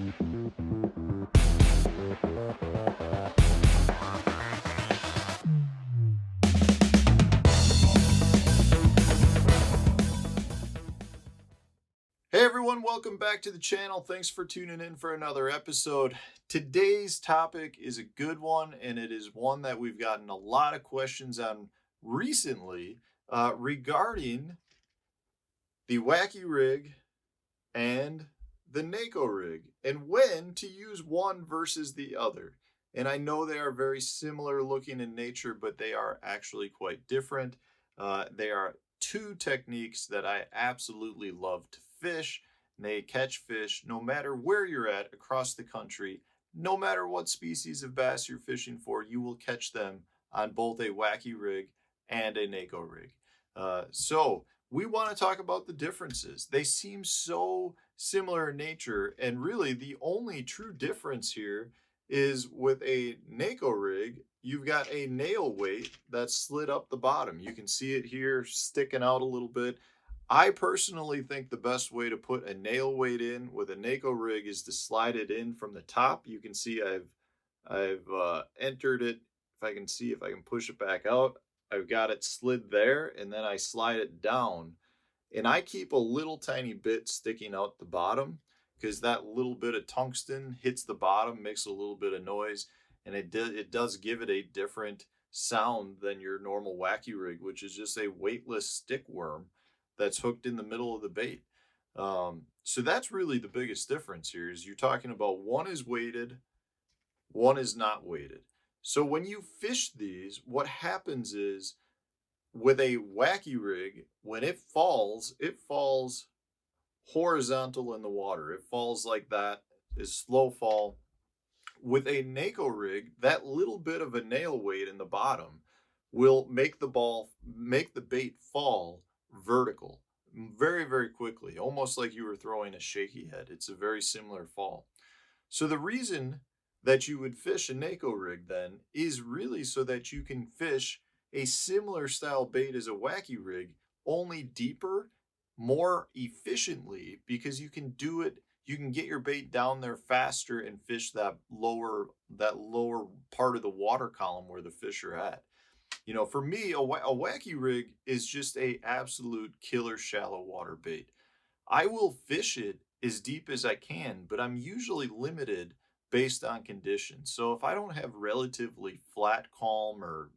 Hey everyone, welcome back to the channel. Thanks for tuning in for another episode. Today's topic is a good one, and it is one that we've gotten a lot of questions on recently regarding the Wacky Rig and the Neko Rig, and when to use one versus the other. And I know they are very similar looking in nature, but they are actually quite different. They are two techniques that I absolutely love to fish. They catch fish no matter where you're at across the country. No matter what species of bass you're fishing for, you will catch them on both a Wacky Rig and a Neko Rig. So we want to talk about the differences. They seem so similar in nature, and really the only true difference here is with a Neko Rig, you've got a nail weight that's slid up the bottom. You can see it here sticking out a little bit. I personally think the best way to put a nail weight in with a Neko Rig is to slide it in from the top. You can see I've entered it. If I can push it back out, I've got it slid there, and then I slide it down. And I keep a little tiny bit sticking out the bottom because that little bit of tungsten hits the bottom, makes a little bit of noise, and it does give it a different sound than your normal Wacky Rig, which is just a weightless stick worm that's hooked in the middle of the bait. So that's really the biggest difference here is you're talking about one is weighted, one is not weighted. So when you fish these, what happens is with a Wacky Rig, when it falls horizontal in the water. It falls like that, is slow fall. With a Neko Rig, that little bit of a nail weight in the bottom will make the bait fall vertical very, very quickly, almost like you were throwing a shaky head. It's a very similar fall. So the reason that you would fish a Neko Rig then is really so that you can fish a similar style bait as a Wacky Rig, only deeper, more efficiently, because you can do it. You can get your bait down there faster and fish that lower part of the water column where the fish are at. You know, for me, a Wacky Rig is just a absolute killer shallow water bait. I will fish it as deep as I can, but I'm usually limited based on conditions. So if I don't have relatively flat calm or,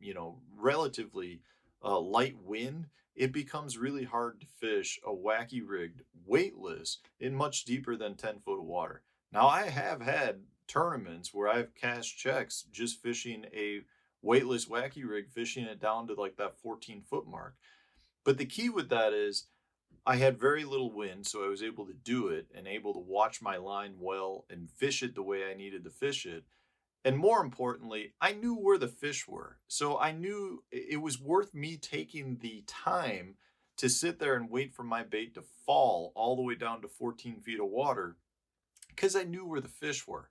relatively light wind, it becomes really hard to fish a Wacky Rigged weightless in much deeper than 10 foot of water. Now, I have had tournaments where I've cashed checks just fishing a weightless Wacky Rig, fishing it down to like that 14-foot mark. But the key with that is I had very little wind, so I was able to do it and able to watch my line well and fish it the way I needed to fish it. And more importantly, I knew where the fish were. So I knew it was worth me taking the time to sit there and wait for my bait to fall all the way down to 14 feet of water because I knew where the fish were.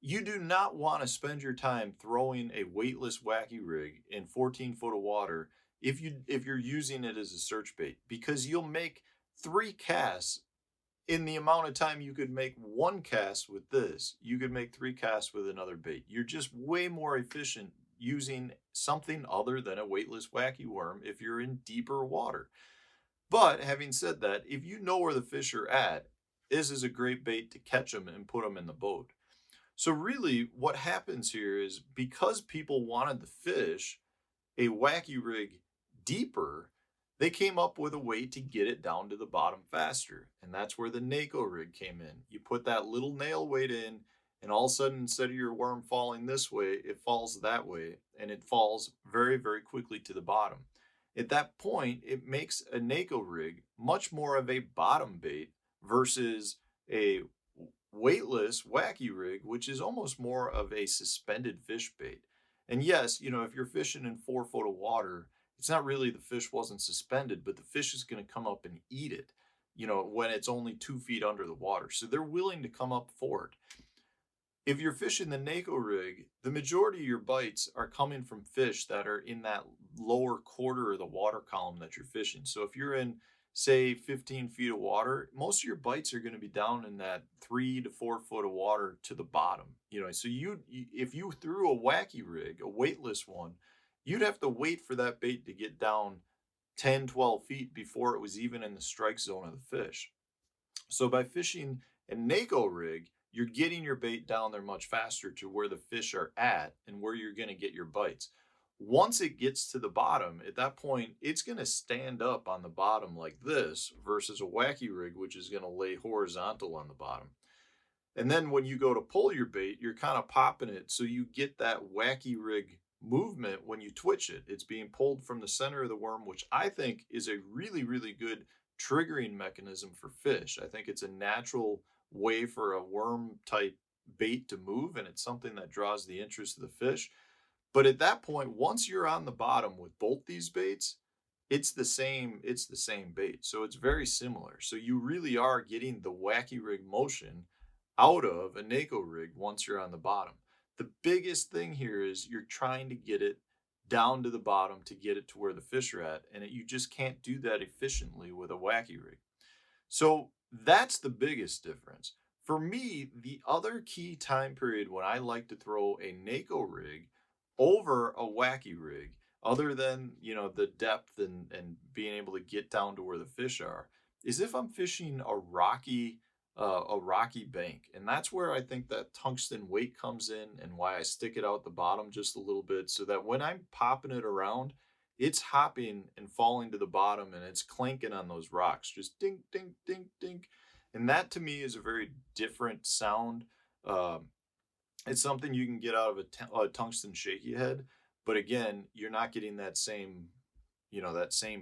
You do not want to spend your time throwing a weightless Wacky Rig in 14 foot of water if you're using it as a search bait, because you'll make 3 casts in the amount of time you could make 1 cast with this. You could make 3 casts with another bait. You're just way more efficient using something other than a weightless Wacky Worm if you're in deeper water. But having said that, if you know where the fish are at, this is a great bait to catch them and put them in the boat. So really what happens here is because people wanted to fish a Wacky Rig deeper, they came up with a way to get it down to the bottom faster. And that's where the Neko Rig came in. You put that little nail weight in, and all of a sudden, instead of your worm falling this way, it falls that way, and it falls very, very quickly to the bottom. At that point, it makes a Neko Rig much more of a bottom bait versus a weightless Wacky Rig, which is almost more of a suspended fish bait. And yes, if you're fishing in 4 foot of water, it's not really the fish wasn't suspended, but the fish is going to come up and eat it, when it's only 2 feet under the water. So they're willing to come up for it. If you're fishing the Neko Rig, the majority of your bites are coming from fish that are in that lower quarter of the water column that you're fishing. So if you're in say 15 feet of water, most of your bites are going to be down in that 3 to 4 foot of water to the bottom. So if you threw a Wacky Rig, a weightless one, you'd have to wait for that bait to get down 10, 12 feet before it was even in the strike zone of the fish. So by fishing a Neko Rig, you're getting your bait down there much faster to where the fish are at and where you're going to get your bites. Once it gets to the bottom, at that point, it's going to stand up on the bottom like this versus a Wacky Rig, which is going to lay horizontal on the bottom. And then when you go to pull your bait, you're kind of popping it so you get that Wacky Rig movement when you twitch it. It's being pulled from the center of the worm, which I think is a really, really good triggering mechanism for fish. I think it's a natural way for a worm type bait to move, and it's something that draws the interest of the fish. But at that point, once you're on the bottom with both these baits, it's the same bait. So it's very similar. So you really are getting the Wacky Rig motion out of a Neko Rig once you're on the bottom. The biggest thing here is you're trying to get it down to the bottom to get it to where the fish are at, and you just can't do that efficiently with a Wacky Rig. So that's the biggest difference. For me, the other key time period when I like to throw a Neko Rig over a Wacky Rig, other than the depth and being able to get down to where the fish are, is if I'm fishing a rocky bank. And that's where I think that tungsten weight comes in, and why I stick it out the bottom just a little bit, so that when I'm popping it around, it's hopping and falling to the bottom, and it's clanking on those rocks, just dink, dink, dink, dink. And that to me is a very different sound. It's something you can get out of a tungsten shaky head, but again, you're not getting that same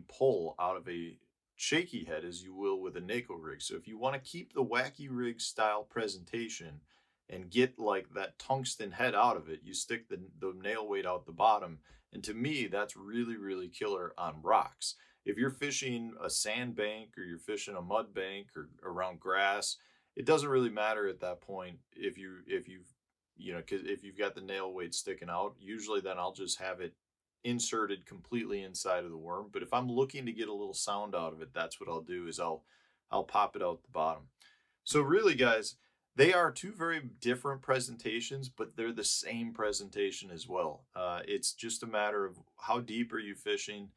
pull out of a shaky head as you will with a Neko Rig. So if you want to keep the Wacky Rig style presentation and get like that tungsten head out of it, you stick the nail weight out the bottom. And to me, that's really, really killer on rocks. If you're fishing a sand bank or you're fishing a mud bank or around grass, it doesn't really matter at that point if you've got the nail weight sticking out. Usually then I'll just have it inserted completely inside of the worm. But if I'm looking to get a little sound out of it, that's what I'll do, is I'll pop it out the bottom. So really, guys, they are two very different presentations, but they're the same presentation as well. It's just a matter of how deep are you fishing,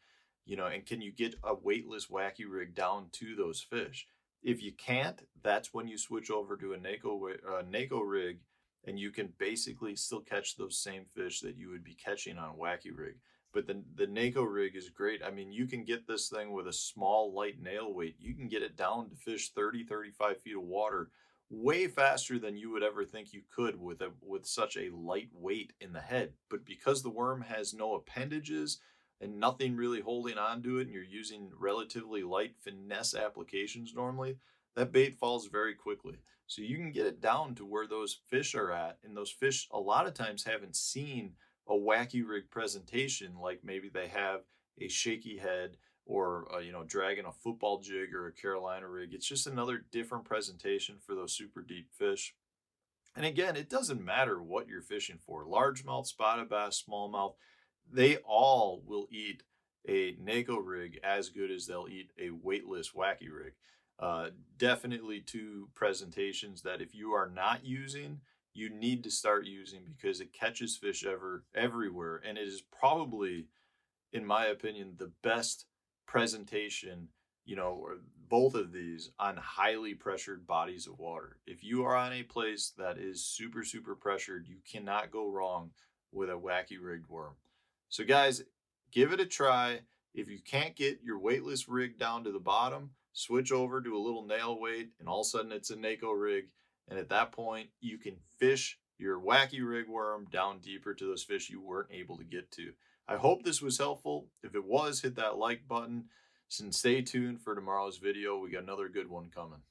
and can you get a weightless Wacky Rig down to those fish? If you can't, that's when you switch over to a Neko Rig, and you can basically still catch those same fish that you would be catching on a Wacky Rig. But the Neko Rig is great. I mean, you can get this thing with a small, light nail weight. You can get it down to fish 30, 35 feet of water way faster than you would ever think you could with such a light weight in the head. But because the worm has no appendages and nothing really holding on to it, and you're using relatively light finesse applications normally, that bait falls very quickly. So you can get it down to where those fish are at, and those fish a lot of times haven't seen a Wacky Rig presentation, like maybe they have a shaky head or dragging a football jig or a Carolina rig. It's just another different presentation for those super deep fish. And again, it doesn't matter what you're fishing for. Largemouth, spotted bass, smallmouth, they all will eat a Neko Rig as good as they'll eat a weightless Wacky Rig. Definitely two presentations that if you are not using, you need to start using, because it catches fish everywhere, and it is probably, in my opinion, the best presentation, both of these on highly pressured bodies of water. If you are on a place that is super, super pressured, you cannot go wrong with a Wacky Rigged worm. So guys, give it a try. If you can't get your weightless rig down to the bottom, switch over to a little nail weight, and all of a sudden it's a Neko Rig. And at that point, you can fish your Wacky Rig worm down deeper to those fish you weren't able to get to. I hope this was helpful. If it was, hit that like button and stay tuned for tomorrow's video. We got another good one coming.